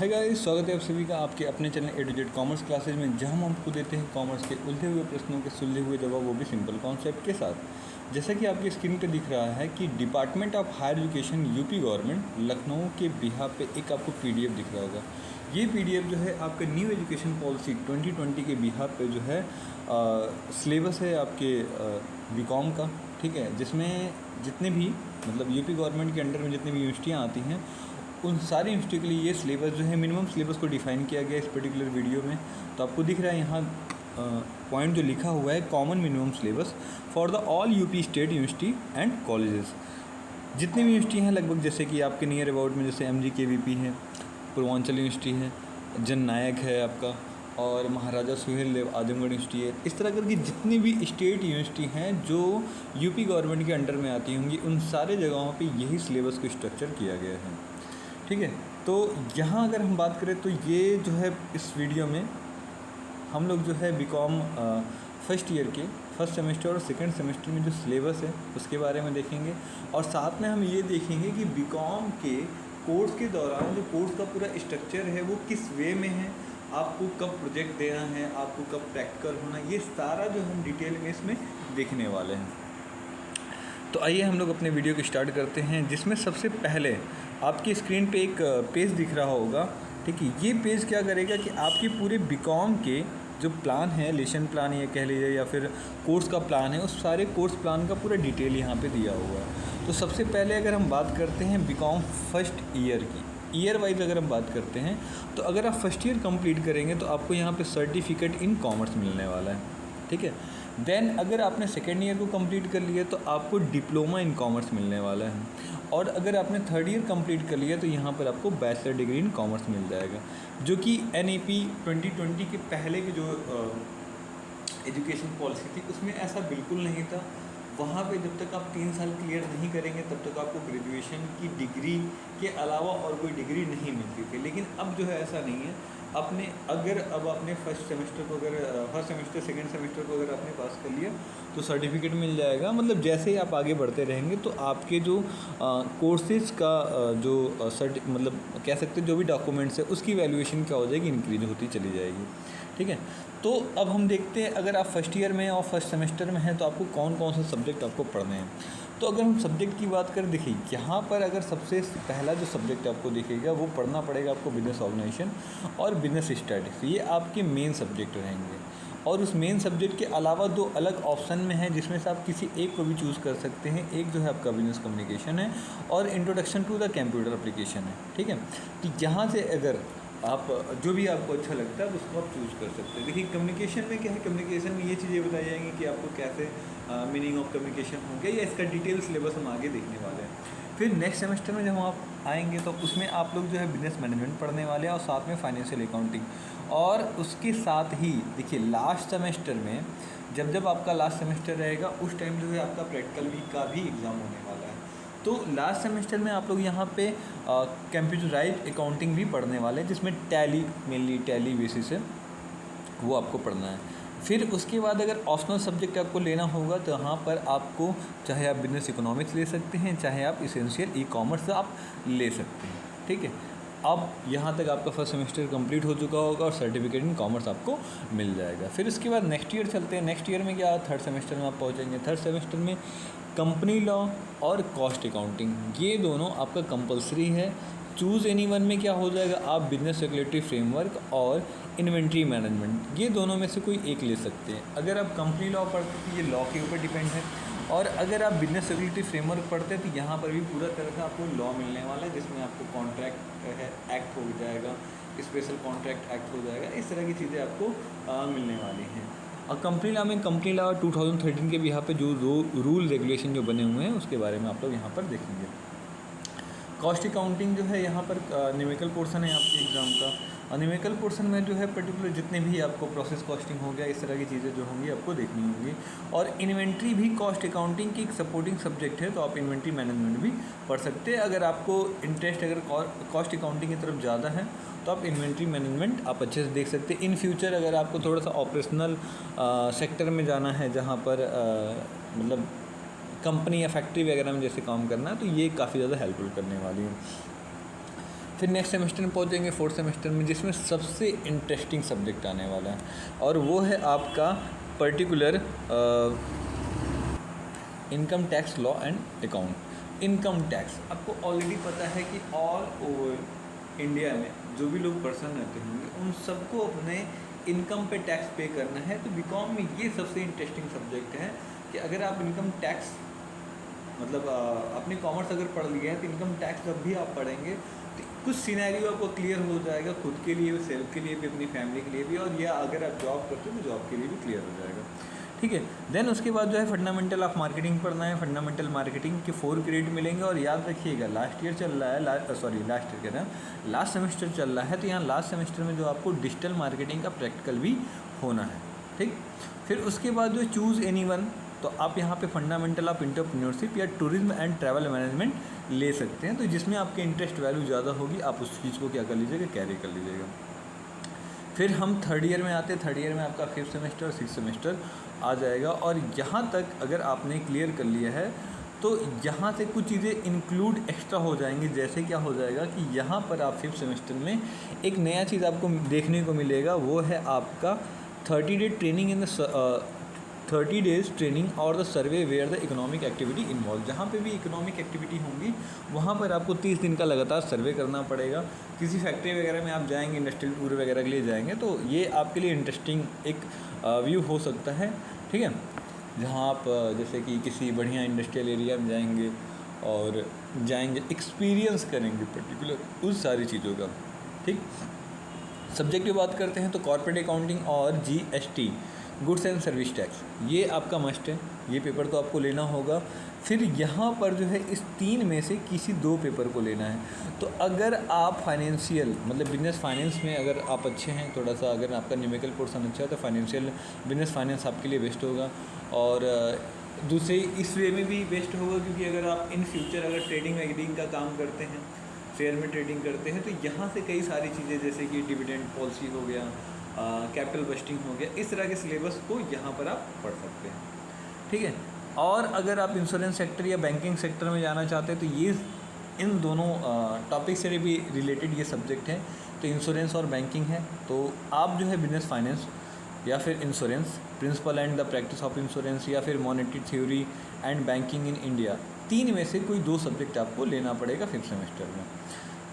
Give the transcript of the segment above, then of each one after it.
Hi guys, स्वागत है आप सभी का आपके अपने channel A to Z commerce classes में, जहां हम आपको देते हैं कॉमर्स के उलझे हुए प्रश्नों के सुलझे हुए जवाब, वो भी सिंपल कॉन्सेप्ट के साथ। जैसा कि आपकी स्क्रीन पर दिख रहा है कि department of higher education UP government Lucknow के बिहाफ पे एक आपको पीडीएफ दिख रहा होगा। ये पीडीएफ जो है आपके न्यू एजुकेशन पॉलिसी 2020 के बिहाफ पे जो है सिलेबस है आपके बीकॉम का, ठीक है, जिसमें जितने भी मतलब यूपी गवर्नमेंट के अंडर में जितनी भी यूनिवर्सिटियाँ आती हैं उन सारी यूनिवर्सिटी के लिए ये सिलेबस जो है मिनिमम सिलेबस को डिफाइन किया गया इस पर्टिकुलर वीडियो में। तो आपको दिख रहा है यहाँ पॉइंट जो लिखा हुआ है, common minimum syllabus for the all UP state university and colleges. जितनी भी यूनिवर्सिटी हैं लगभग, जैसे कि आपके नियर अबाउट में जैसे MGKVP है, पूर्वांचल यूनिवर्सिटी है, जन नायक है आपका, और महाराजा सुहेल देव आजमगढ़ यूनिवर्सिटी है। इस तरह करके जितनी भी स्टेट यूनिवर्सिटी हैं जो यूपी गवर्नमेंट के अंडर में आती होंगी, उन सारे जगहों पे यही सिलेबस को स्ट्रक्चर किया गया है, ठीक है। तो यहाँ अगर हम बात करें तो ये जो है इस वीडियो में हम लोग जो है बीकॉम फर्स्ट ईयर के फर्स्ट सेमेस्टर और सेकंड सेमेस्टर में जो सिलेबस है उसके बारे में देखेंगे, और साथ में हम ये देखेंगे कि बीकॉम के कोर्स के दौरान जो कोर्स का पूरा स्ट्रक्चर है वो किस वे में है, आपको कब प्रोजेक्ट देना है, आपको कब प्रैक्टिकल होना, ये सारा जो हम डिटेल में इसमें देखने वाले हैं। तो आइए हम लोग अपने वीडियो को स्टार्ट करते हैं, जिसमें सबसे पहले आपकी स्क्रीन पे एक पेज दिख रहा होगा, ठीक है। ये पेज क्या करेगा कि आपके पूरे बीकॉम के जो प्लान है, लेसन प्लान ये कह लीजिए या फिर कोर्स का प्लान है, उस सारे कोर्स प्लान का पूरा डिटेल यहाँ पे दिया हुआ है। तो सबसे पहले अगर हम बात करते हैं बीकॉम फर्स्ट ईयर की, ईयर वाइज अगर हम बात करते हैं तो अगर आप फर्स्ट ईयर कंप्लीट करेंगे तो आपको यहाँ पे सर्टिफिकेट इन कॉमर्स मिलने वाला है, ठीक है। देन अगर आपने सेकेंड ईयर को कंप्लीट कर लिया तो आपको डिप्लोमा इन कॉमर्स मिलने वाला है, और अगर आपने थर्ड ईयर कंप्लीट कर लिया तो यहाँ पर आपको बैचलर डिग्री इन कॉमर्स मिल जाएगा, जो कि NEP 2020 के पहले की जो एजुकेशन पॉलिसी थी उसमें ऐसा बिल्कुल नहीं था। वहाँ पे जब तक आप 3 साल क्लियर नहीं करेंगे तब तक आपको ग्रेजुएशन की डिग्री के अलावा और कोई डिग्री नहीं मिलती थी। लेकिन अब जो है ऐसा नहीं है, अब आपने फर्स्ट सेमेस्टर को अगर फर्स्ट सेमेस्टर सेकंड सेमेस्टर को अगर आपने पास कर लिया तो सर्टिफिकेट मिल जाएगा। मतलब जैसे ही आप आगे बढ़ते रहेंगे तो आपके जो कोर्सेज का जो मतलब कह सकते हैं जो भी डॉक्यूमेंट्स है उसकी वैल्यूएशन क्या हो जाएगी, इंक्रीज होती चली जाएगी, ठीक है। तो अब हम देखते हैं अगर आप फर्स्ट ईयर में और फर्स्ट सेमेस्टर में हैं तो आपको कौन कौन से सब्जेक्ट आपको पढ़ने हैं। तो अगर हम सब्जेक्ट की बात करें, देखिए यहाँ पर अगर सबसे पहला जो सब्जेक्ट आपको दिखेगा वो पढ़ना पड़ेगा आपको बिजनेस ऑर्गेनाइजेशन और बिजनेस स्टडीज़। ये आपके मेन सब्जेक्ट रहेंगे, और उस मेन सब्जेक्ट के अलावा 2 अलग ऑप्शन में है जिसमें से आप किसी एक को भी चूज़ कर सकते हैं। एक जो है आपका बिजनेस कम्युनिकेशन है और introduction to the computer application है, ठीक है। तो यहाँ से अगर आप जो भी आपको अच्छा लगता है उसको आप चूज़ कर सकते हैं। देखिए कम्युनिकेशन में क्या है, कम्युनिकेशन में ये चीज़ें बताई जाएंगी कि आपको कैसे मीनिंग ऑफ कम्युनिकेशन हो गया, या इसका डिटेल सिलेबस हम आगे देखने वाले हैं। फिर नेक्स्ट सेमेस्टर में जब आप आएंगे तो उसमें आप लोग जो है बिजनेस मैनेजमेंट पढ़ने वाले हैं और साथ में फाइनेंशियल अकाउंटिंग, और उसके साथ ही देखिए लास्ट सेमेस्टर में जब आपका लास्ट सेमेस्टर रहेगा उस टाइम जो है आपका प्रैक्टिकल वीक का भी एग्ज़ाम होने वाला है। तो लास्ट सेमेस्टर में आप लोग यहाँ पे कंप्यूटराइज्ड अकाउंटिंग भी पढ़ने वाले हैं, जिसमें टैली मेनली टैली बेसिस है वो आपको पढ़ना है। फिर उसके बाद अगर ऑप्शनल सब्जेक्ट आपको लेना होगा तो यहाँ पर आपको चाहे आप बिजनेस इकोनॉमिक्स ले सकते हैं, चाहे आप इसेंशियल ई-कॉमर्स आप ले सकते हैं, ठीक है। अब यहाँ तक आपका फर्स्ट सेमेस्टर कंप्लीट हो चुका होगा और सर्टिफिकेट इन कॉमर्स आपको मिल जाएगा। फिर उसके बाद नेक्स्ट ईयर चलते हैं। नेक्स्ट ईयर में क्या, थर्ड सेमेस्टर में आप पहुँचेंगे। थर्ड सेमेस्टर में कंपनी लॉ और कॉस्ट अकाउंटिंग, ये दोनों आपका कंपलसरी है। चूज़ एनी वन में क्या हो जाएगा, आप बिजनेस रेगुलेटरी फ्रेमवर्क और इन्वेंट्री मैनेजमेंट, ये दोनों में से कोई एक ले सकते हैं। अगर आप कंपनी लॉ पढ़ते हैं तो ये लॉ के ऊपर डिपेंड है, और अगर आप बिजनेस रेगुलेटरी फ्रेमवर्क पढ़ते हैं तो यहाँ पर भी पूरा तरह से आपको लॉ मिलने वाला है, जिसमें आपको कॉन्ट्रैक्ट एक्ट हो जाएगा, स्पेशल कॉन्ट्रैक्ट एक्ट हो जाएगा, इस तरह की चीज़ें आपको मिलने वाली हैं। और कंपनी लॉ में कंपनी लॉ 2013 के भी यहाँ पे जो रूल रेगुलेशन जो बने हुए हैं उसके बारे में आप लोग यहाँ पर देखेंगे। कॉस्ट अकाउंटिंग जो है यहाँ पर न्यूमेरिकल पोर्शन है आपके एग्ज़ाम का, और न्यूमेरिकल पोर्शन में जो है पर्टिकुलर जितने भी आपको प्रोसेस कॉस्टिंग हो गया, इस तरह की चीज़ें जो होंगी आपको देखनी होंगी। और इन्वेंट्री भी कॉस्ट अकाउंटिंग की एक सपोर्टिंग सब्जेक्ट है, तो आप इन्वेंट्री मैनेजमेंट भी पढ़ सकते हैं। अगर आपको इंटरेस्ट अगर कॉस्ट अकाउंटिंग की तरफ ज़्यादा है तो आप इन्वेंट्री मैनेजमेंट आप अच्छे से देख सकते हैं। इन फ्यूचर अगर आपको थोड़ा सा ऑपरेशनल सेक्टर में जाना है, जहाँ पर मतलब कंपनी या फैक्ट्री वगैरह में जैसे काम करना है, तो ये काफ़ी ज़्यादा हेल्पफुल करने वाली है। फिर नेक्स्ट सेमेस्टर में पहुँचेंगे फोर्थ सेमेस्टर में, जिसमें सबसे इंटरेस्टिंग सब्जेक्ट आने वाला है और वो है आपका particular income tax law and account. Income tax आपको ऑलरेडी पता है कि ऑल ओवर इंडिया में जो भी लोग पर्सन रहते होंगे उन सबको अपने इनकम पे टैक्स पे करना है। तो बीकॉम में ये सबसे इंटरेस्टिंग सब्जेक्ट है कि अगर आप इनकम टैक्स मतलब अपनी कॉमर्स अगर पढ़ लिया है तो इनकम टैक्स जब भी आप पढ़ेंगे तो कुछ सिनेरियो आपको क्लियर हो जाएगा, खुद के लिए भी, सेल्फ के लिए भी, अपनी फैमिली के लिए भी, और या अगर आप जॉब करते हो तो जॉब के लिए भी क्लियर हो जाएगा। ठीक है। देन उसके बाद जो है फंडामेंटल ऑफ मार्केटिंग पढ़ना है। फंडामेंटल मार्केटिंग के 4 क्रेडिट मिलेंगे और याद रखिएगा लास्ट ईयर चल रहा है, लास्ट सेमेस्टर चल रहा है, तो यहाँ लास्ट सेमेस्टर में जो आपको डिजिटल मार्केटिंग का प्रैक्टिकल भी होना है। ठीक। फिर उसके बाद जो चूज़ एनीवन, तो आप यहाँ पे फंडामेंटल ऑफ एंटरप्रेन्योरशिप या टूरिज्म एंड ट्रैवल मैनेजमेंट ले सकते हैं। तो जिसमें आपके इंटरेस्ट वैल्यू ज़्यादा होगी आप उस चीज़ को क्या कर लीजिएगा, कैरी कर लीजिएगा। फिर हम थर्ड ईयर में आते हैं। थर्ड ईयर में आपका 5th सेमेस्टर और 6th सेमेस्टर आ जाएगा और यहाँ तक अगर आपने क्लियर कर लिया है तो यहाँ से कुछ चीज़ें इंक्लूड एक्स्ट्रा हो जाएंगी। जैसे क्या हो जाएगा कि यहाँ पर आप 5th सेमेस्टर में एक नया चीज़ आपको देखने को मिलेगा, वो है आपका 30 डेज ट्रेनिंग और the survey where the economic activity involve. जहाँ पे भी इकोनॉमिक एक्टिविटी होंगी वहाँ पर आपको 30 दिन का लगातार सर्वे करना पड़ेगा। किसी फैक्ट्री वगैरह में आप जाएंगे, इंडस्ट्रियल टूर वगैरह के लिए जाएंगे, तो ये आपके लिए इंटरेस्टिंग एक व्यू हो सकता है। ठीक है। जहाँ आप जैसे कि किसी बढ़िया इंडस्ट्रियल एरिया में जाएंगे और एक्सपीरियंस करेंगे पर्टिकुलर उस सारी चीज़ों का। ठीक। सब्जेक्ट की बात करते हैं तो कॉर्पोरेट अकाउंटिंग और GST, goods and service tax, ये आपका मस्ट है, ये पेपर तो आपको लेना होगा। फिर यहाँ पर जो है इस 3 में से किसी 2 पेपर को लेना है। तो अगर आप फाइनेंशियल मतलब बिजनेस फाइनेंस में अगर आप अच्छे हैं, थोड़ा सा अगर आपका न्यूमेरिकल पोर्शन अच्छा है तो फाइनेंशियल बिजनेस फाइनेंस आपके लिए बेस्ट होगा। और दूसरे इस वे में भी बेस्ट होगा क्योंकि अगर आप इन फ्यूचर अगर ट्रेडिंग वेडिंग का काम करते हैं, शेयर में ट्रेडिंग करते हैं, तो यहाँ से कई सारी चीज़ें जैसे कि डिविडेंड पॉलिसी हो गया, कैपिटल बस्टिंग हो गया, इस तरह के सिलेबस को यहाँ पर आप पढ़ सकते हैं। ठीक है। और अगर आप इंश्योरेंस सेक्टर या बैंकिंग सेक्टर में जाना चाहते हैं तो ये इन दोनों टॉपिक से भी रिलेटेड ये सब्जेक्ट है। तो इंश्योरेंस और बैंकिंग है, तो आप जो है बिजनेस फाइनेंस या फिर insurance, principle and the practice of insurance या फिर monetary theory and banking in India, 3 में से कोई 2 सब्जेक्ट आपको लेना पड़ेगा 5th सेमेस्टर में।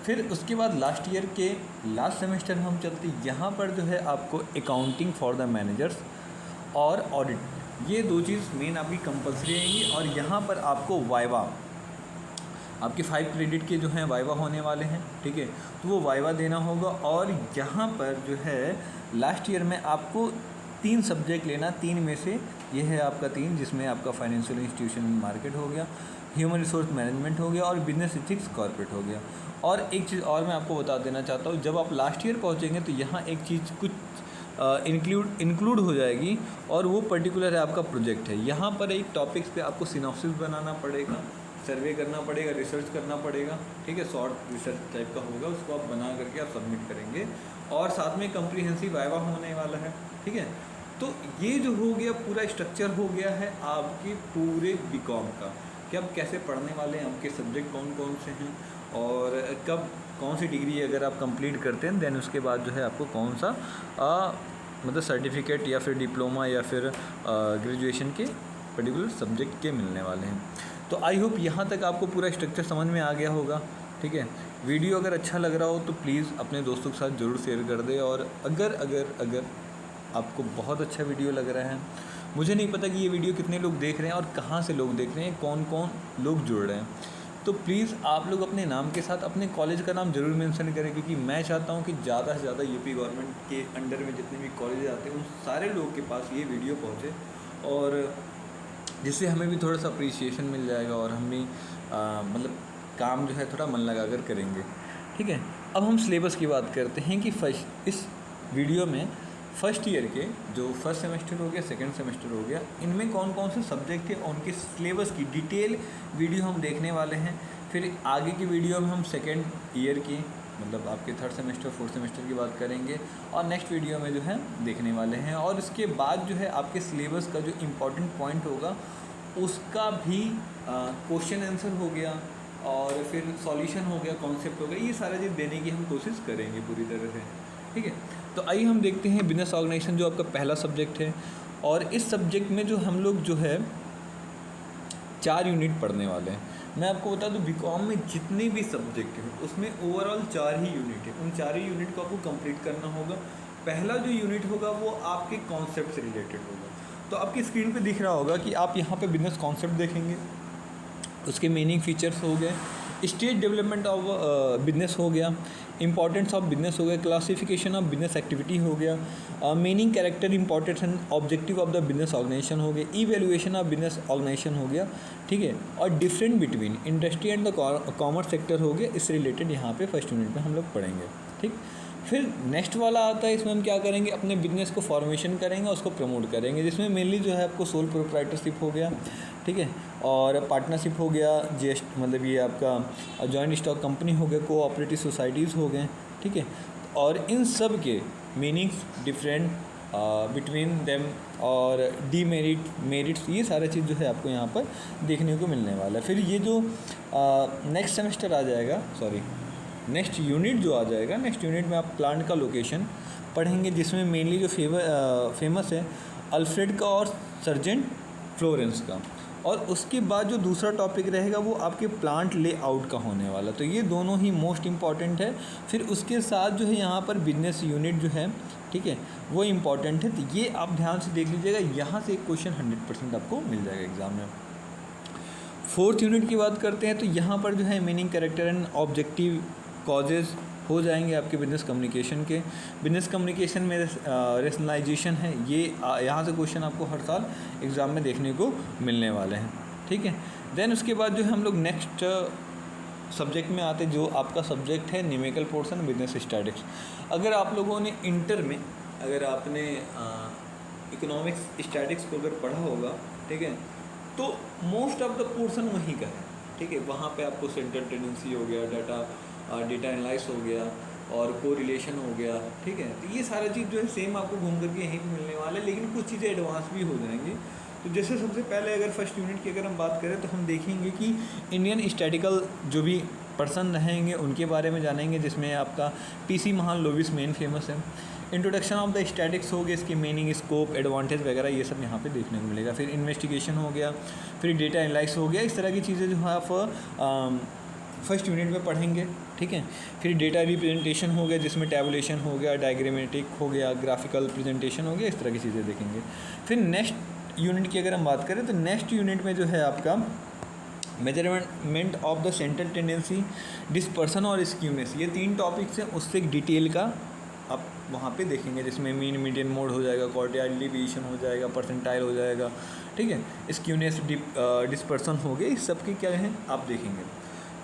फिर उसके बाद लास्ट ईयर के लास्ट सेमेस्टर में हम चलते हैं, यहाँ पर जो है आपको अकाउंटिंग फॉर द मैनेजर्स और ऑडिट, ये 2 चीज़ मेन आपकी कंपलसरी रहेंगी। और यहाँ पर आपको वाइवा, आपके 5 क्रेडिट के जो हैं वाइवा होने वाले हैं। ठीक है। तो वो वाइवा देना होगा। और यहाँ पर जो है लास्ट ईयर में आपको 3 सब्जेक्ट लेना, 3 में से ये है आपका 3, जिसमें आपका फाइनेंशियल इंस्टीट्यूशन मार्केट हो गया, ह्यूमन रिसोर्स मैनेजमेंट हो गया और बिजनेस एथिक्स कॉर्पोरेट हो गया। और एक चीज़ और मैं आपको बता देना चाहता हूँ, जब आप लास्ट ईयर पहुँचेंगे तो यहाँ एक चीज़ कुछ इंक्लूड हो जाएगी और वो पर्टिकुलर है आपका प्रोजेक्ट है। यहाँ पर एक टॉपिक्स पे आपको सिनॉप्सिस बनाना पड़ेगा, सर्वे करना पड़ेगा, रिसर्च करना पड़ेगा। ठीक है। शॉर्ट रिसर्च टाइप का होगा, उसको आप बना करके आप सबमिट करेंगे और साथ में कम्प्रीहेंसिव वाइवा होने वाला है। ठीक है। तो ये जो हो गया पूरा स्ट्रक्चर हो गया है आपके पूरे बीकॉम का कि आप कैसे पढ़ने वाले हैं, आपके सब्जेक्ट कौन कौन से हैं और कब कौन सी डिग्री अगर आप कंप्लीट करते हैं देन उसके बाद जो है आपको कौन सा मतलब सर्टिफिकेट या फिर डिप्लोमा या फिर ग्रेजुएशन के पर्टिकुलर सब्जेक्ट के मिलने वाले हैं। तो आई होप यहाँ तक आपको पूरा स्ट्रक्चर समझ में आ गया होगा। ठीक है। वीडियो अगर अच्छा लग रहा हो तो प्लीज़ अपने दोस्तों के साथ ज़रूर शेयर कर दें। और अगर आपको बहुत अच्छा वीडियो लग रहा है, मुझे नहीं पता कि ये वीडियो कितने लोग देख रहे हैं और कहाँ से लोग देख रहे हैं, कौन कौन लोग जुड़ रहे हैं, तो प्लीज़ आप लोग अपने नाम के साथ अपने कॉलेज का नाम ज़रूर मेंशन करें, क्योंकि मैं चाहता हूँ कि ज़्यादा से ज़्यादा यूपी गवर्नमेंट के अंडर में जितने भी कॉलेज आते हैं उन सारे लोगों के पास ये वीडियो पहुँचे और जिससे हमें भी थोड़ा सा अप्रिसिएशन मिल जाएगा और हम भी मतलब काम जो है थोड़ा मन लगा कर करेंगे। ठीक है। अब हम सिलेबस की बात करते हैं कि इस वीडियो में फर्स्ट ईयर के जो फर्स्ट सेमेस्टर हो गया, सेकंड सेमेस्टर हो गया, इनमें कौन कौन से सब्जेक्ट है उनके सिलेबस की डिटेल वीडियो हम देखने वाले हैं। फिर आगे की वीडियो में हम सेकंड ईयर की मतलब आपके थर्ड सेमेस्टर फोर्थ सेमेस्टर की बात करेंगे और नेक्स्ट वीडियो में जो है देखने वाले हैं। और इसके बाद जो है आपके सिलेबस का जो इम्पोर्टेंट पॉइंट होगा उसका भी क्वेश्चन आंसर हो गया, और फिर सॉल्यूशन हो गया, कॉन्सेप्ट हो गया, ये सारा चीज़ देने की हम कोशिश करेंगे पूरी तरह से। ठीक है, तो आइए हम देखते हैं बिजनेस ऑर्गेनाइजेशन जो आपका पहला सब्जेक्ट है। और इस सब्जेक्ट में जो हम लोग जो है 4 यूनिट पढ़ने वाले हैं। मैं आपको बता दूं बीकॉम में जितने भी सब्जेक्ट हैं उसमें ओवरऑल 4 ही यूनिट है। उन 4 ही यूनिट को आपको कंप्लीट करना होगा। पहला जो यूनिट होगा वो आपके कॉन्सेप्ट से रिलेटेड होगा। तो आपकी स्क्रीन पे दिख रहा होगा कि आप यहाँ पे बिजनेस कॉन्सेप्ट देखेंगे, उसके मीनिंग फीचर्स हो गए, स्टेज डेवलपमेंट ऑफ बिजनेस हो गया, इंपॉर्टेंस ऑफ बिजनेस हो गया, क्लासिफिकेशन ऑफ बिजनेस एक्टिविटी हो गया, meaning character importance and objective of the business organisation हो गया, इवैल्यूएशन ऑफ बिजनेस ऑर्गेनाइजेशन हो गया। ठीक है, और different between industry and the commerce sector हो गया। इससे रिलेटेड यहाँ पे फर्स्ट यूनिट में हम लोग पढ़ेंगे। ठीक, फिर नेक्स्ट वाला आता है, इसमें हम क्या करेंगे, अपने बिजनेस को फॉर्मेशन करेंगे, उसको प्रमोट करेंगे, जिसमें मेनली जो है आपको सोल प्रोप्राइटरशिप हो गया। ठीक है, और पार्टनरशिप हो गया, मतलब ये आपका जॉइंट स्टॉक कंपनी हो गया, कोऑपरेटिव सोसाइटीज़ हो गए। ठीक है, और इन सब के मीनिंग्स डिफरेंट बिटवीन देम और डीमेरिट मेरिट्स, ये सारा चीज़ जो है आपको यहाँ पर देखने को मिलने वाला है। फिर ये जो नेक्स्ट सेमेस्टर आ जाएगा, नेक्स्ट यूनिट जो आ जाएगा, नेक्स्ट यूनिट में आप प्लांट का लोकेशन पढ़ेंगे, जिसमें मेनली जो फेमस है अल्फ्रेड का और सर्जेंट फ्लोरेंस का। और उसके बाद जो दूसरा टॉपिक रहेगा वो आपके प्लांट लेआउट का होने वाला। तो ये दोनों ही मोस्ट इम्पॉर्टेंट है। फिर उसके साथ जो है यहाँ पर बिजनेस यूनिट जो है, ठीक है, वो इम्पॉर्टेंट है। तो ये आप ध्यान से देख लीजिएगा, यहाँ से एक क्वेश्चन 100% आपको मिल जाएगा एग्जाम में। फोर्थ यूनिट की बात करते हैं तो यहाँ पर जो है meaning, character and objective causes हो जाएंगे आपके बिजनेस कम्युनिकेशन के। बिजनेस कम्युनिकेशन में रेशनलाइजेशन है, ये यहाँ से क्वेश्चन आपको हर साल एग्ज़ाम में देखने को मिलने वाले हैं। ठीक है, देन उसके बाद जो है हम लोग नेक्स्ट सब्जेक्ट में आते, जो आपका सब्जेक्ट है न्यूमेरिकल पोर्शन बिजनेस स्टैटिस्टिक्स। अगर आप लोगों ने इंटर में, अगर आपने इकोनॉमिक्स स्टैटिस्टिक्स को अगर पढ़ा होगा, ठीक है, तो मोस्ट ऑफ द पोर्शन वहीं का है। ठीक है, वहाँ पे आपको सेंट्रल टेंडेंसी हो गया, डेटा एनालाइज हो गया और कोरिलेशन हो गया। ठीक है, तो ये सारा चीज़ जो है सेम आपको घूम करके यहीं पे मिलने वाला है, लेकिन कुछ चीज़ें एडवांस भी हो जाएंगी। तो जैसे सबसे पहले अगर फर्स्ट यूनिट की अगर हम बात करें तो हम देखेंगे कि इंडियन स्टैटिकल जो भी पर्सन रहेंगे उनके बारे में जानेंगे, जिसमें आपका पीसी महालनोबिस मेन फेमस है। इंट्रोडक्शन ऑफ द स्टैटिक्स हो गया, इसकी मीनिंग, स्कोप, एडवांटेज वगैरह ये सब यहाँ पे देखने को मिलेगा। फिर इन्वेस्टिगेशन हो गया, फिर डेटा एनालाइज हो गया। इस तरह की चीज़ें जो है आप फर्स्ट यूनिट में पढ़ेंगे। ठीक है, फिर डेटा रिप्रेजेंटेशन हो गया, जिसमें टैबुलेशन हो गया, डायग्रामेटिक हो गया, ग्राफिकल प्रेजेंटेशन हो गया, इस तरह की चीज़ें देखेंगे। फिर नेक्स्ट यूनिट की अगर हम बात करें तो नेक्स्ट यूनिट में जो है आपका measurement of the central tendency, dispersion और स्क्यूनेस, ये 3 टॉपिक्स हैं। उससे एक डिटेल का आप वहाँ पे देखेंगे, जिसमें मीन, मीडियन मोड हो जाएगा, क्वार्टाइल डिवीजन हो जाएगा, परसेंटाइल हो जाएगा। ठीक है, स्क्यूनेस, डिस्पर्सन हो गए, इस सब के क्या हैं आप देखेंगे।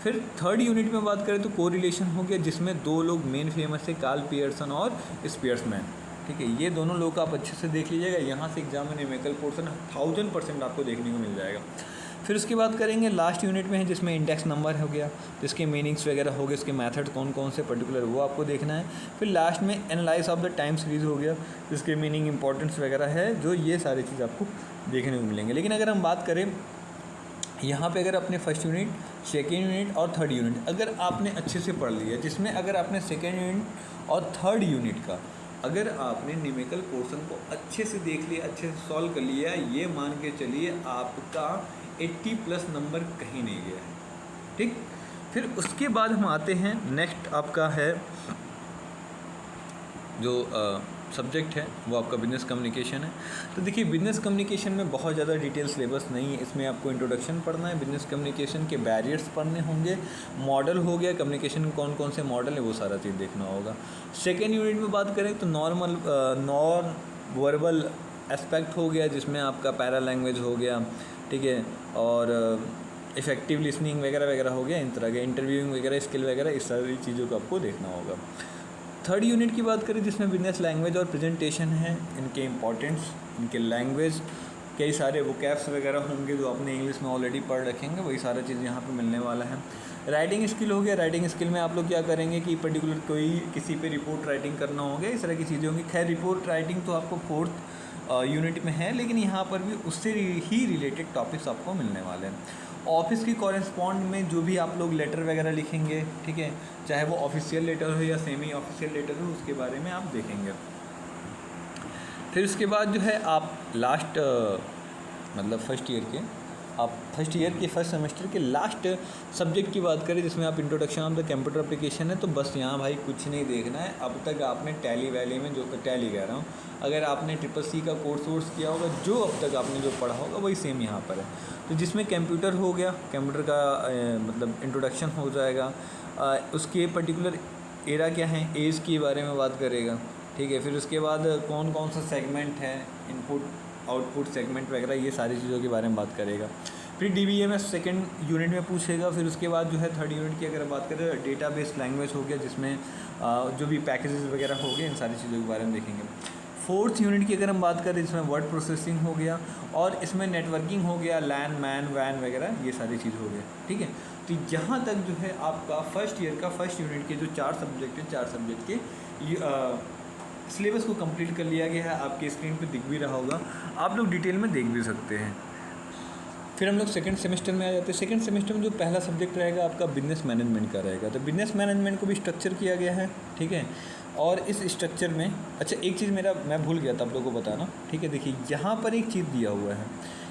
फिर थर्ड यूनिट में बात करें तो कोरिलेशन हो गया, जिसमें 2 लोग मेन फेमस है, कार्ल पियर्सन और स्पियर्समैन। ठीक है, ये दोनों लोग आप अच्छे से देख लीजिएगा, यहाँ से एग्जाम में न्यूमेरिकल पोर्शन 1000% आपको देखने को मिल जाएगा। फिर उसके बाद करेंगे लास्ट यूनिट में है, जिसमें इंडेक्स नंबर हो गया, जिसके मीनिंग्स वगैरह हो गए, इसके मेथड कौन कौन से पर्टिकुलर वो आपको देखना है। फिर लास्ट में analyse of the time series हो गया, जिसके मीनिंग, इंपॉर्टेंस वगैरह है, जो ये सारी चीज़ आपको देखने को मिलेंगे। लेकिन अगर हम बात करें यहाँ पे, अगर अपने फर्स्ट यूनिट, सेकेंड यूनिट और थर्ड यूनिट अगर आपने अच्छे से पढ़ लिया, जिसमें अगर आपने सेकेंड यूनिट और थर्ड यूनिट का अगर आपने न्यूमेरिकल पोर्शन को अच्छे से देख लिया, अच्छे से सॉल्व कर लिया, ये मान के चलिए आपका 80+ नंबर कहीं नहीं गया है। ठीक, फिर उसके बाद हम आते हैं नेक्स्ट आपका है जो सब्जेक्ट है वो आपका बिजनेस कम्युनिकेशन है। तो देखिए, बिजनेस कम्युनिकेशन में बहुत ज़्यादा डिटेल सिलेबस नहीं है, इसमें आपको इंट्रोडक्शन पढ़ना है, बिजनेस कम्युनिकेशन के बैरियर्स पढ़ने होंगे, मॉडल हो गया, कम्युनिकेशन में कौन कौन से मॉडल है वो सारा चीज़ देखना होगा। सेकेंड यूनिट में बात करें तो नॉन वर्बल एस्पेक्ट हो गया, जिसमें आपका पैरा लैंग्वेज हो गया, ठीक है, और इफेक्टिव लिसनिंग वगैरह वगैरह हो गया, इन तरह के इंटरव्यूइंग वगैरह, स्किल वगैरह, इस सारी चीज़ों को आपको देखना होगा। थर्ड यूनिट की बात करें, जिसमें बिजनेस लैंग्वेज और प्रेजेंटेशन है, इनके इंपॉर्टेंस, इनके लैंग्वेज, कई सारे वोकैब्स वगैरह होंगे जो आपने इंग्लिश में ऑलरेडी पढ़ रखेंगे, वही सारा चीज़ यहाँ पे मिलने वाला है। राइटिंग स्किल हो गया, राइटिंग स्किल में आप लोग क्या करेंगे कि पर्टिकुलर कोई किसी पे रिपोर्ट राइटिंग करना होगा, इस तरह की चीज़ें होंगी। खैर, रिपोर्ट राइटिंग तो आपको फोर्थ यूनिट में है, लेकिन यहाँ पर भी उससे ही रिलेटेड टॉपिक्स आपको मिलने वाले हैं। ऑफिस के कॉरेस्पॉन्ड में जो भी आप लोग लेटर वगैरह लिखेंगे, ठीक है, चाहे वो ऑफिशियल लेटर हो या सेमी ऑफिशियल लेटर हो, उसके बारे में आप देखेंगे। फिर उसके बाद जो है आप लास्ट मतलब फर्स्ट ईयर के फर्स्ट सेमेस्टर के लास्ट सब्जेक्ट की बात करें, जिसमें आप introduction of the computer application है, तो बस यहाँ भाई कुछ नहीं देखना है। अब तक आपने टैली वैली में, जो टैली कह रहा हूँ, अगर आपने CCC का कोर्स किया होगा, जो अब तक आपने जो पढ़ा होगा वही सेम यहाँ पर है। तो जिसमें कंप्यूटर हो गया, कंप्यूटर का मतलब इंट्रोडक्शन हो जाएगा, उसके पर्टिकुलर एरा क्या है, एज के बारे में बात करेगा, ठीक है। फिर उसके बाद कौन कौन सा सेगमेंट है, इनपुट आउटपुट सेगमेंट वगैरह, ये सारी चीज़ों के बारे में बात करेगा। फिर DBMS सेकंड यूनिट में पूछेगा। फिर उसके बाद जो है थर्ड यूनिट की अगर बात करें, डेटाबेस लैंग्वेज हो गया, जिसमें जो भी पैकेजेस वगैरह हो गए, इन सारी चीज़ों के बारे में देखेंगे। फोर्थ यूनिट की अगर हम बात करें, इसमें वर्ड प्रोसेसिंग हो गया और इसमें नेटवर्किंग हो गया, लैन मैन वैन वगैरह, ये सारी चीज़ हो गया, ठीक है। तो यहाँ तक जो है आपका फर्स्ट ईयर का फर्स्ट यूनिट के जो 4 सब्जेक्ट हैं, 4 सब्जेक्ट के सिलेबस को कंप्लीट कर लिया गया है। आपके स्क्रीन पे दिख भी रहा होगा, आप लोग डिटेल में देख भी सकते हैं। फिर हम लोग सेकंड सेमेस्टर में आ जाते हैं। सेकंड सेमेस्टर में जो पहला सब्जेक्ट रहेगा आपका बिजनेस मैनेजमेंट का रहेगा। तो बिजनेस मैनेजमेंट को भी स्ट्रक्चर किया गया है, ठीक है। और इस स्ट्रक्चर में अच्छा एक चीज़ मैं भूल गया था आप लोगों को बताना, ठीक है। देखिए यहाँ पर एक चीज़ दिया हुआ है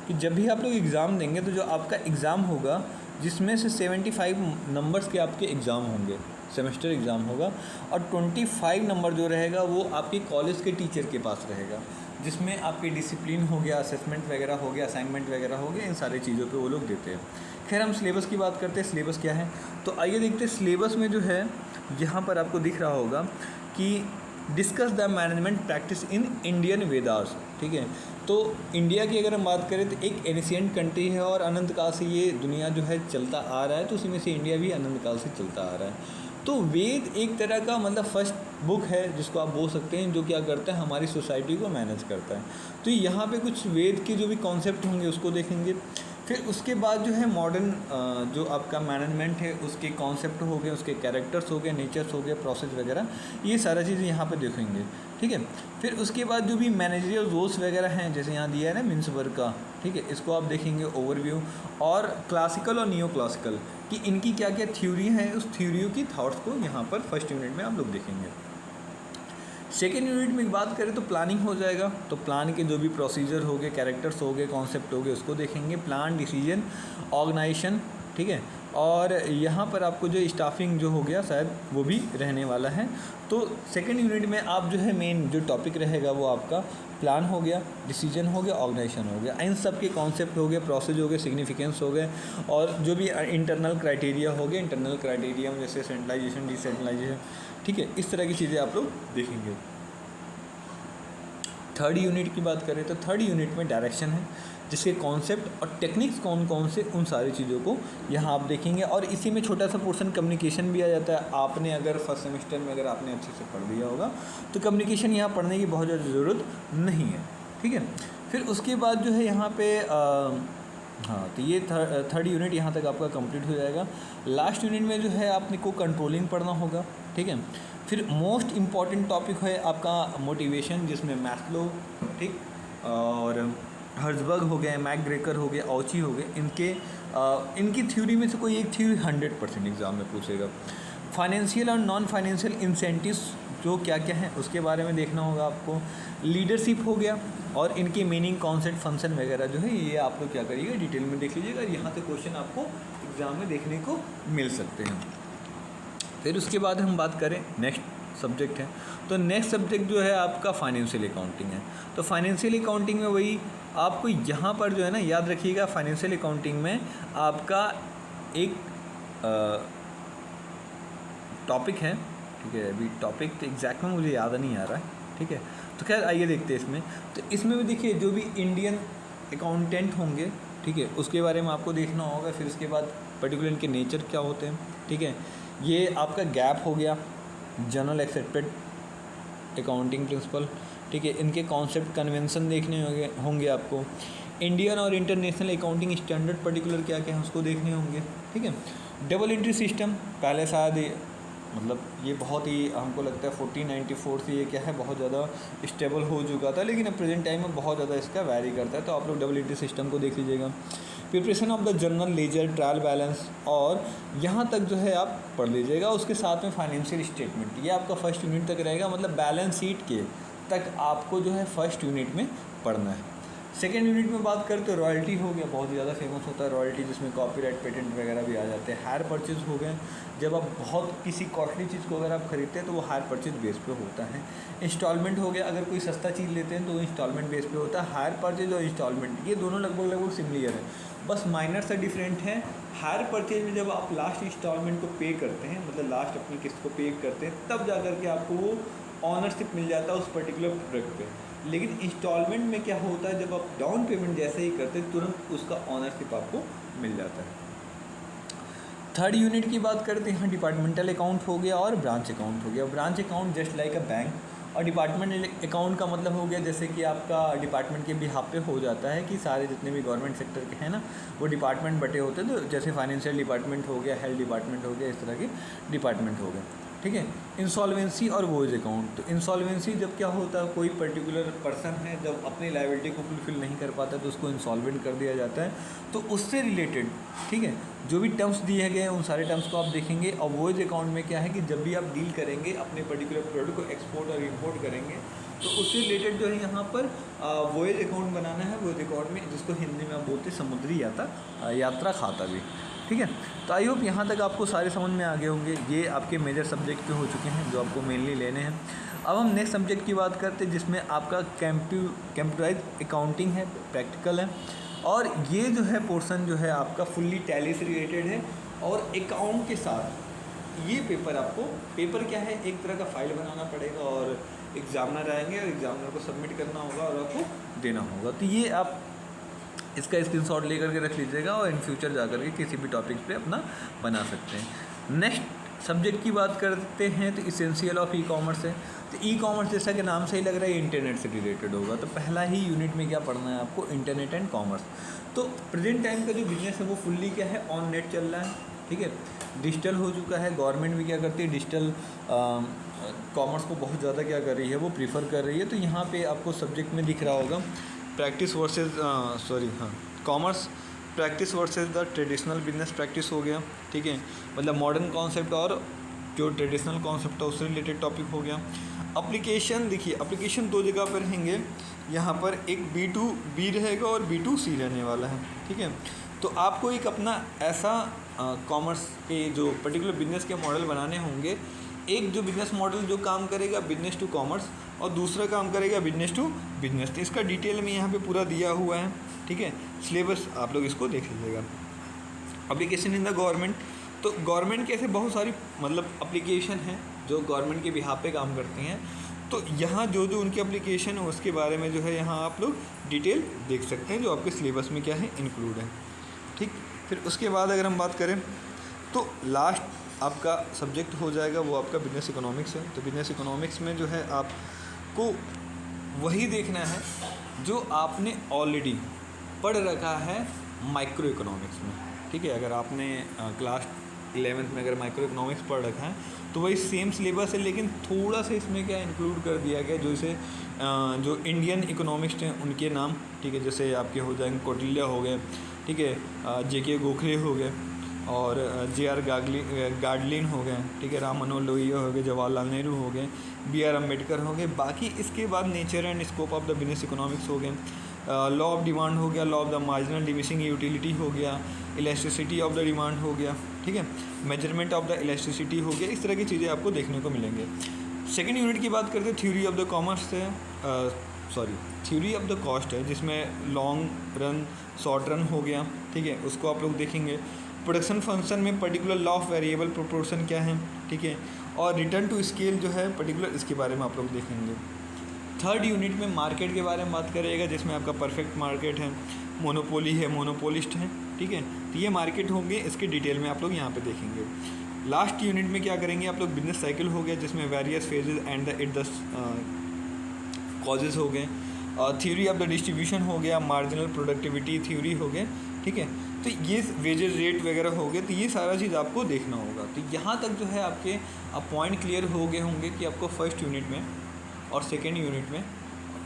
कि जब भी आप लोग एग्ज़ाम देंगे, तो जो आपका एग्ज़ाम होगा, जिसमें से 75 नंबर्स के आपके एग्ज़ाम होंगे, सेमेस्टर एग्ज़ाम होगा, और 25 नंबर जो रहेगा वो आपके कॉलेज के टीचर के पास रहेगा, जिसमें आपके डिसिप्लिन हो गया, असेसमेंट वगैरह हो गया, असाइनमेंट वगैरह हो गया, इन सारी चीज़ों पे वो लोग देते हैं। खैर हम सिलेबस की बात करते हैं, सिलेबस क्या है, तो आइए देखते हैं। सिलेबस में जो है यहाँ पर आपको दिख रहा होगा कि discuss the management practice in Indian Vedas, ठीक है। तो इंडिया की अगर हम बात करें तो एक एनिशिएंट कंट्री है और अनंत काल से ये दुनिया जो है चलता आ रहा है, तो उसी में से इंडिया भी अनंत काल से चलता आ रहा है। तो वेद एक तरह का मतलब फर्स्ट बुक है, जिसको आप बोल सकते हैं, जो क्या करता है, हमारी सोसाइटी को मैनेज करता है। तो यहाँ पे कुछ वेद के जो भी कॉन्सेप्ट होंगे उसको देखेंगे। फिर उसके बाद जो है मॉडर्न जो आपका मैनेजमेंट है, उसके कॉन्सेप्ट हो गए, उसके कैरेक्टर्स हो गए, नेचर्स हो गए, प्रोसेस वगैरह, ये सारा चीज़ यहाँ पे देखेंगे, ठीक है। फिर उसके बाद जो भी मैनेजरियल रोल्स वगैरह हैं, जैसे यहाँ दिया है ना मीन्स वर्क का, ठीक है, इसको आप देखेंगे ओवरव्यू। और क्लासिकल और नियो क्लासिकल कि इनकी क्या क्या थ्योरी हैं, उस थ्योरियों की थॉट्स को यहाँ पर फर्स्ट यूनिट में आप लोग देखेंगे। सेकेंड यूनिट में बात करें तो प्लानिंग हो जाएगा। तो प्लान के जो भी प्रोसीजर हो गए, कैरेक्टर्स हो गए, कॉन्सेप्ट हो गए, उसको देखेंगे। प्लान, डिसीजन, ऑर्गेनाइजेशन, ठीक है। और यहाँ पर आपको जो स्टाफिंग जो हो गया शायद वो भी रहने वाला है। तो सेकेंड यूनिट में आप जो है मेन जो टॉपिक रहेगा वो आपका प्लान हो गया, डिसीजन हो गया, ऑर्गेनाइजेशन हो गया, इन सब के कॉन्सेप्ट हो गए, प्रोसेस हो गए, सिग्निफिकेंस हो गए, और जो भी इंटरनल क्राइटेरिया हो गए, इंटरनल क्राइटेरिया में जैसे सेंट्रलाइजेशन, डिसेंट्रलाइजेशन, ठीक है, इस तरह की चीज़ें आप लोग देखेंगे। थर्ड यूनिट की बात करें तो थर्ड यूनिट में डायरेक्शन है, जिसके कॉन्सेप्ट और टेक्निक्स कौन कौन से, उन सारी चीज़ों को यहाँ आप देखेंगे। और इसी में छोटा सा पोर्शन कम्युनिकेशन भी आ जाता है। आपने अगर फर्स्ट सेमेस्टर में अगर आपने अच्छे से पढ़ लिया होगा तो कम्युनिकेशन यहाँ पढ़ने की बहुत ज़्यादा ज़रूरत नहीं है, ठीक है। फिर उसके बाद जो है यहाँ पे हाँ, तो ये थर्ड यूनिट यहाँ तक आपका कंप्लीट हो जाएगा। लास्ट यूनिट में जो है आपने को कंट्रोलिंग पढ़ना होगा, ठीक है। फिर मोस्ट इम्पॉर्टेंट टॉपिक है आपका मोटिवेशन, जिसमें मैस्लो, ठीक, और हर्ज़बर्ग हो गए, मैकग्रेकर हो गए, ऑची हो गए, इनकी थ्योरी में से कोई एक थ्योरी 100% एग्ज़ाम में पूछेगा। फाइनेंशियल और नॉन फाइनेंशियल इंसेंटिव्स जो क्या क्या है उसके बारे में देखना होगा आपको। लीडरशिप हो गया, और इनके मीनिंग, कॉन्सेप्ट, फंक्शन वगैरह जो है ये आप लोग क्या करिएगा, डिटेल में देख लीजिएगा। यहाँ से क्वेश्चन आपको एग्ज़ाम में देखने को मिल सकते हैं। फिर उसके बाद हम बात करें नेक्स्ट सब्जेक्ट है, तो नेक्स्ट सब्जेक्ट जो है आपका फाइनेंशियल अकाउंटिंग है। तो फाइनेंशियल अकाउंटिंग में वही आपको यहाँ पर जो है ना याद रखिएगा, फाइनेंशियल अकाउंटिंग में आपका एक टॉपिक है, ठीक है। अभी टॉपिक तो एग्जैक्ट में मुझे याद नहीं आ रहा है, ठीक है। तो खैर आइए देखते हैं इसमें। तो इसमें भी देखिए जो भी इंडियन अकाउंटेंट होंगे, ठीक है, उसके बारे में आपको देखना होगा। फिर उसके बाद पर्टिकुलर इनके नेचर क्या होते हैं, ठीक है। ये आपका गैप हो गया, जनरल एक्सेप्टेड अकाउंटिंग प्रिंसिपल, ठीक है। इनके कॉन्सेप्ट, कन्वेंशन देखने होंगे आपको। इंडियन और इंटरनेशनल अकाउंटिंग स्टैंडर्ड पर्टिकुलर क्या क्या है उसको देखने होंगे, ठीक है। डबल एंट्री सिस्टम पहले शायद मतलब ये बहुत ही हमको लगता है 1494 से ये क्या है बहुत ज़्यादा स्टेबल हो चुका था, लेकिन अब प्रेजेंट टाइम में बहुत ज़्यादा इसका वैरी करता है। तो आप लोग डबल एंट्री सिस्टम को देख लीजिएगा। Preparation of the journal ledger trial balance, और यहाँ तक जो है आप पढ़ लीजिएगा। उसके साथ में फाइनेंशियल स्टेटमेंट, ये आपका फर्स्ट यूनिट तक रहेगा, मतलब बैलेंस शीट के तक आपको जो है फर्स्ट यूनिट में पढ़ना है। सेकेंड यूनिट में बात करते हैं रॉयल्टी हो गया, बहुत ज़्यादा फेमस होता है रॉयल्टी, जिसमें कॉपीराइट पेटेंट वगैरह भी आ जाते हैं। हायर परचेज हो गए, जब आप बहुत किसी कॉस्टली चीज़ को अगर आप खरीदते हैं तो वो हायर परचेज बेस पे होता है। इंस्टॉलमेंट हो गया, अगर कोई सस्ता चीज़ लेते हैं तो वो इंस्टॉलमेंट बेस पे होता है। हायर परचेज और इंस्टॉलमेंट ये दोनों लगभग सिमिलर है, बस माइनर सा डिफरेंट है। हायर परचेज में जब आप लास्ट इंस्टॉलमेंट को पे करते हैं, मतलब लास्ट अपनी किस्त को पे करते हैं, तब जा कर के आपको वो ऑनरशिप मिल जाता है उस पर्टिकुलर प्रोडक्ट पे। लेकिन इंस्टॉलमेंट में क्या होता है, जब आप डाउन पेमेंट जैसे ही करते हैं तुरंत उसका ऑनरशिप आपको मिल जाता है। थर्ड यूनिट की बात करते हैं, डिपार्टमेंटल अकाउंट हो गया और ब्रांच अकाउंट हो गया। Branch account just like a bank, और डिपार्टमेंटल अकाउंट का मतलब हो गया जैसे कि आपका डिपार्टमेंट के बिहाफ पे हो जाता है कि सारे जितने भी गवर्नमेंट सेक्टर के हैं ना, वो डिपार्टमेंट बटे होते हैं। तो जैसे फाइनेंशियल डिपार्टमेंट हो गया, हेल्थ डिपार्टमेंट हो गया, इस तरह के डिपार्टमेंट हो गए, ठीक है। इंसॉल्वेंसी और वॉइस अकाउंट, तो इंसॉल्वेंसी जब क्या होता है, कोई पर्टिकुलर पर्सन है जब अपनी लायबिलिटी को फुलफिल नहीं कर पाता तो उसको इंसॉल्वेंट कर दिया जाता है। तो उससे रिलेटेड, ठीक है, जो भी टर्म्स दिए गए हैं उन सारे टर्म्स को आप देखेंगे। और वॉइस अकाउंट में क्या है कि जब भी आप डील करेंगे अपने पर्टिकुलर प्रोडक्ट को एक्सपोर्ट और इम्पोर्ट करेंगे तो उससे रिलेटेड जो है यहाँ पर वॉइस अकाउंट बनाना है। वॉइस अकाउंट में जिसको हिंदी में आप बोलते हैं समुद्री यात्रा खाता भी, ठीक है। तो आई होप यहाँ तक आपको सारे समझ में आ गए होंगे। ये आपके मेजर सब्जेक्ट हो चुके हैं जो आपको मेनली लेने हैं। अब हम नेक्स्ट सब्जेक्ट की बात करते हैं जिसमें आपका कंप्यूटराइज अकाउंटिंग है, प्रैक्टिकल है, और ये जो है पोर्शन जो है आपका फुल्ली टैली से रिलेटेड है। और अकाउंट के साथ ये पेपर क्या है, एक तरह का फाइल बनाना पड़ेगा और एग्जामिनर आएंगे और एग्जामिनर को सबमिट करना होगा और आपको देना होगा। तो ये आप इसका स्क्रीनशॉट लेकर के रख लीजिएगा और इन फ्यूचर जाकर के किसी भी टॉपिक पे अपना बना सकते हैं। नेक्स्ट सब्जेक्ट की बात करते हैं तो इसेंशियल ऑफ ई कॉमर्स है। तो ई कॉमर्स जैसा कि नाम से ही लग रहा है इंटरनेट से रिलेटेड होगा। तो पहला ही यूनिट में क्या पढ़ना है आपको, इंटरनेट एंड कॉमर्स। तो प्रेजेंट टाइम का जो बिजनेस है वो फुल्ली क्या है, ऑन नेट चल रहा है, ठीक है, डिजिटल हो चुका है। गवर्नमेंट भी क्या करती है, डिजिटल कॉमर्स को बहुत ज़्यादा क्या कर रही है, वो प्रीफर कर रही है। तो यहाँ पे आपको सब्जेक्ट में दिख रहा होगा practice versus commerce practice versus the traditional business practice हो गया, ठीक है, मतलब मॉडर्न कॉन्सेप्ट और जो ट्रेडिशनल कॉन्सेप्ट है उससे रिलेटेड टॉपिक हो गया। एप्लीकेशन देखिए, एप्लीकेशन दो जगह पर रहेंगे, यहाँ पर एक B2B रहेगा और B2C रहने वाला है, ठीक है। तो आपको एक अपना ऐसा कॉमर्स के जो पर्टिकुलर बिजनेस के मॉडल बनाने होंगे। एक जो बिज़नेस मॉडल जो काम करेगा बिजनेस टू कॉमर्स और दूसरा काम करेगा बिजनेस टू बिजनेस। तो इसका डिटेल में यहाँ पे पूरा दिया हुआ है, ठीक है। सिलेबस आप लोग इसको देख लीजिएगा। एप्लीकेशन इन द गवर्नमेंट, तो गवर्नमेंट के ऐसे बहुत सारी मतलब एप्लीकेशन हैं जो गवर्नमेंट के बिहाफ पे काम करती हैं। तो यहाँ जो जो उनकी एप्लीकेशन है उसके बारे में जो है यहाँ आप लोग डिटेल देख सकते हैं, जो आपके सिलेबस में क्या है इंक्लूड है, ठीक। फिर उसके बाद अगर हम बात करें तो लास्ट आपका सब्जेक्ट हो जाएगा वो आपका बिजनेस इकोनॉमिक्स है। तो बिजनेस इकोनॉमिक्स में जो है आपको वही देखना है जो आपने ऑलरेडी पढ़ रखा है माइक्रो इकोनॉमिक्स में, ठीक है। अगर आपने क्लास 11th में अगर माइक्रो इकोनॉमिक्स पढ़ रखा है तो वही सेम सिलेबस है, लेकिन थोड़ा सा इसमें क्या इंक्लूड कर दिया गया, जो इसे जो इंडियन इकोनॉमिस्ट हैं उनके नाम, ठीक है, जैसे आपके हो जाएंगे कौटिल्य हो गए, ठीक है, JK गोखले हो गए और JR गार्डलिन हो गए, ठीक है, राम मनोहर लोहिया हो गए, जवाहरलाल नेहरू हो गए, BR अम्बेडकर हो गए। बाकी इसके बाद nature and scope of the business economics हो गए, लॉ ऑफ डिमांड हो गया, law of the marginal diminishing utility हो गया, इलास्टिसिटी ऑफ द डिमांड हो गया, ठीक है, मेजरमेंट ऑफ द इलास्टिसिटी हो गया। इस तरह की चीज़ें आपको देखने को मिलेंगे। सेकेंड यूनिट की बात करते हैं थ्योरी ऑफ द कॉमर्स है, थ्योरी ऑफ द कॉस्ट है, जिसमें लॉन्ग रन शॉर्ट रन हो गया, ठीक है, उसको आप लोग देखेंगे। प्रोडक्शन फंक्शन में particular law of variable proportion क्या है, ठीक है, और रिटर्न टू स्केल जो है पर्टिकुलर इसके बारे में आप लोग देखेंगे। थर्ड यूनिट में मार्केट के बारे में बात करेगा, जिसमें आपका परफेक्ट मार्केट है, मोनोपोली है, मोनोपोलिस्ट है, ठीक है। तो ये मार्केट होंगे, इसके डिटेल में आप लोग यहाँ पे देखेंगे। लास्ट यूनिट में क्या करेंगे आप लोग, बिजनेस साइकिल हो गया, जिसमें various phases and the causes हो गए, थ्योरी ऑफ द डिस्ट्रीब्यूशन हो गया, मार्जिनल प्रोडक्टिविटी थ्योरी हो गए, ठीक है। तो ये वेजेस रेट वगैरह हो गए, तो ये सारा चीज़ आपको देखना होगा। तो यहाँ तक जो है आपके पॉइंट क्लियर हो गए होंगे कि आपको फर्स्ट यूनिट में और सेकेंड यूनिट में,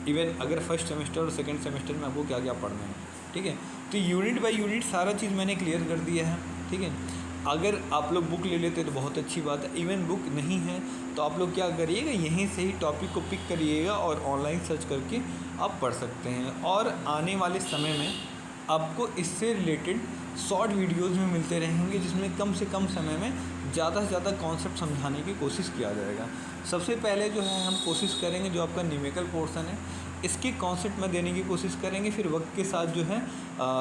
इवन अगर फर्स्ट सेमेस्टर और सेकेंड सेमेस्टर में आपको क्या क्या पढ़ना है। ठीक है। तो यूनिट बाय यूनिट सारा चीज़ मैंने क्लियर कर दिया है, ठीक है। अगर आप लोग बुक ले लेते तो बहुत अच्छी बात है, इवन बुक नहीं है तो आप लोग क्या करिएगा, यहीं से ही टॉपिक को पिक करिएगा और ऑनलाइन सर्च करके आप पढ़ सकते हैं। और आने वाले समय में आपको इससे रिलेटेड शॉर्ट वीडियोस में मिलते रहेंगे, जिसमें कम से कम समय में ज़्यादा से ज़्यादा कॉन्सेप्ट समझाने की कोशिश किया जाएगा। सबसे पहले जो है हम कोशिश करेंगे, जो आपका न्यूमेरिकल पोर्शन है इसके कॉन्सेप्ट में देने की कोशिश करेंगे, फिर वक्त के साथ जो है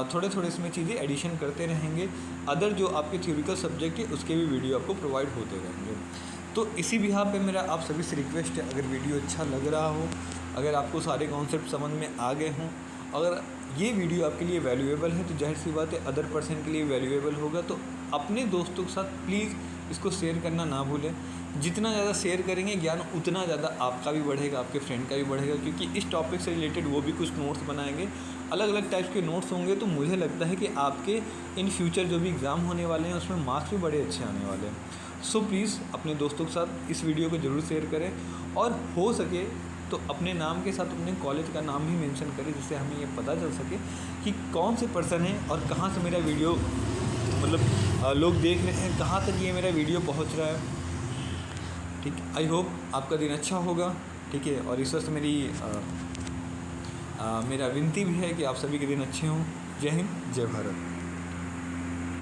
थोड़े थोड़े इसमें चीज़ें एडिशन करते रहेंगे। अदर जो आपके थ्योरिकल सब्जेक्ट है उसके भी वीडियो आपको प्रोवाइड होते रहेंगे। तो इसी बिहाफ पे मेरा आप सभी से रिक्वेस्ट है, अगर वीडियो अच्छा लग रहा हो, अगर आपको सारे कॉन्सेप्ट समझ में आ गए हों, अगर ये वीडियो आपके लिए वैल्यूएबल है तो जाहिर सी बात है अदर पर्सन के लिए वैल्यूएबल होगा। तो अपने दोस्तों के साथ प्लीज़ इसको शेयर करना ना भूलें। जितना ज़्यादा शेयर करेंगे ज्ञान उतना ज़्यादा आपका भी बढ़ेगा, आपके फ्रेंड का भी बढ़ेगा, क्योंकि इस टॉपिक से रिलेटेड वो भी कुछ नोट्स बनाएंगे, अलग अलग टाइप्स के नोट्स होंगे। तो मुझे लगता है कि आपके इन फ्यूचर जो भी एग्ज़ाम होने वाले हैं उसमें मार्क्स भी बड़े अच्छे आने वाले हैं। सो प्लीज़ अपने दोस्तों के साथ इस वीडियो को ज़रूर शेयर करें, और हो सके तो अपने नाम के साथ अपने कॉलेज का नाम भी मेंशन करें, जिससे हमें ये पता चल सके कि कौन से पर्सन है और कहाँ से मेरा वीडियो मतलब लोग देख रहे हैं, कहाँ तक ये मेरा वीडियो पहुँच रहा है। ठीक, आई होप आपका दिन अच्छा होगा, ठीक है। और ईश्वर से मेरा विनती भी है कि आप सभी के दिन अच्छे हों। जय हिंद, जय भारत।